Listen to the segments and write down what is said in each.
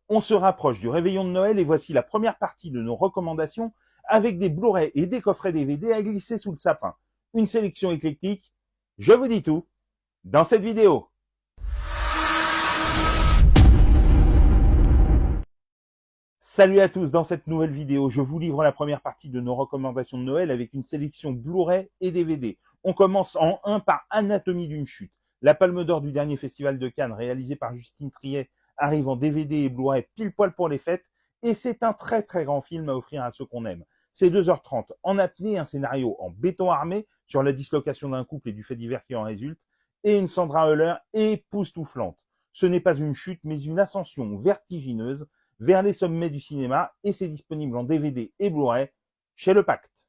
On se rapproche du réveillon de Noël et voici la première partie de nos recommandations avec des Blu-ray et des coffrets DVD à glisser sous le sapin. Une sélection éclectique, je vous dis tout, dans cette vidéo. Salut à tous, dans cette nouvelle vidéo, je vous livre la première partie de nos recommandations de Noël avec une sélection Blu-ray et DVD. On commence en 1 par Anatomie d'une chute. La Palme d'Or du dernier festival de Cannes, réalisé par Justine Triet, arrive en DVD et Blu-ray pile poil pour les fêtes, et c'est un très très grand film à offrir à ceux qu'on aime. C'est 2h30 en apnée, un scénario en béton armé sur la dislocation d'un couple et du fait divers qui en résulte, et une Sandra Hüller époustouflante. Ce n'est pas une chute, mais une ascension vertigineuse vers les sommets du cinéma, et c'est disponible en DVD et Blu-ray chez Le Pacte.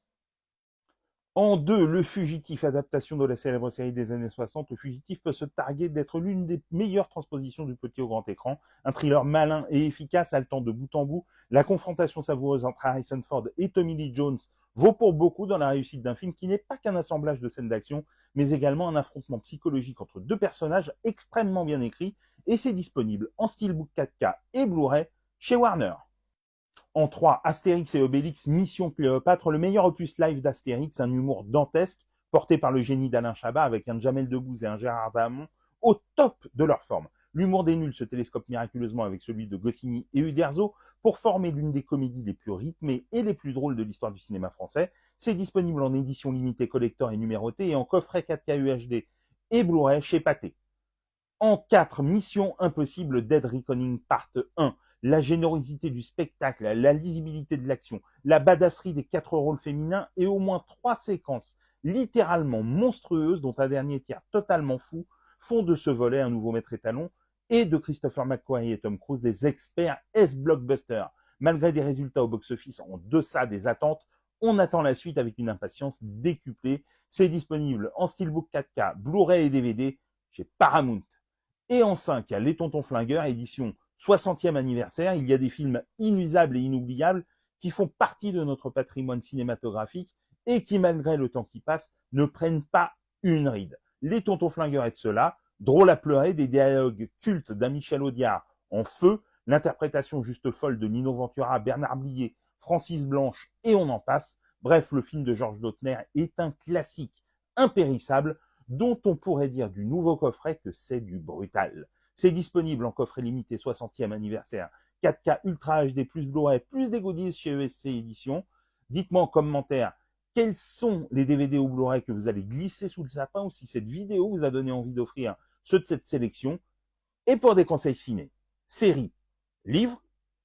En 2, Le Fugitif, adaptation de la célèbre série des années 60. Le Fugitif peut se targuer d'être l'une des meilleures transpositions du petit au grand écran. Un thriller malin et efficace, haletant de bout en bout. La confrontation savoureuse entre Harrison Ford et Tommy Lee Jones vaut pour beaucoup dans la réussite d'un film qui n'est pas qu'un assemblage de scènes d'action, mais également un affrontement psychologique entre deux personnages extrêmement bien écrits, et c'est disponible en steelbook 4K et Blu-ray chez Warner. En 3, Astérix et Obélix, Mission Cléopâtre, le meilleur opus live d'Astérix, un humour dantesque, porté par le génie d'Alain Chabat avec un Jamel Debbouze et un Gérard Darmon au top de leur forme. L'humour des nuls se télescope miraculeusement avec celui de Goscinny et Uderzo pour former l'une des comédies les plus rythmées et les plus drôles de l'histoire du cinéma français. C'est disponible en édition limitée collector et numérotée et en coffret 4K UHD et Blu-ray chez Pathé. En 4, Mission Impossible Dead Reckoning Part 1. La générosité du spectacle, la lisibilité de l'action, la badasserie des 4 rôles féminins et au moins 3 séquences littéralement monstrueuses dont un dernier tiers totalement fou font de ce volet un nouveau maître étalon et de Christopher McQuarrie et Tom Cruise des experts S-blockbusters. Malgré des résultats au box-office en deçà des attentes, on attend la suite avec une impatience décuplée. C'est disponible en steelbook 4K, Blu-ray et DVD chez Paramount. Et en 5, il y a Les Tontons Flingueurs, édition 60e anniversaire. Il y a des films inusables et inoubliables qui font partie de notre patrimoine cinématographique et qui, malgré le temps qui passe, ne prennent pas une ride. Les Tontons Flingueurs est de cela, drôle à pleurer, des dialogues cultes d'un Michel Audiard en feu, l'interprétation juste folle de Nino Ventura, Bernard Blier, Francis Blanche et on en passe. Bref, le film de Georges Lautner est un classique impérissable dont on pourrait dire du nouveau coffret que c'est du brutal. C'est disponible en coffret limité 60e anniversaire, 4K Ultra HD plus Blu-ray plus des goodies chez ESC Éditions. Dites-moi en commentaire quels sont les DVD ou Blu-ray que vous allez glisser sous le sapin ou si cette vidéo vous a donné envie d'offrir ceux de cette sélection. Et pour des conseils ciné, séries, livres,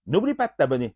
n'oublie pas de t'abonner.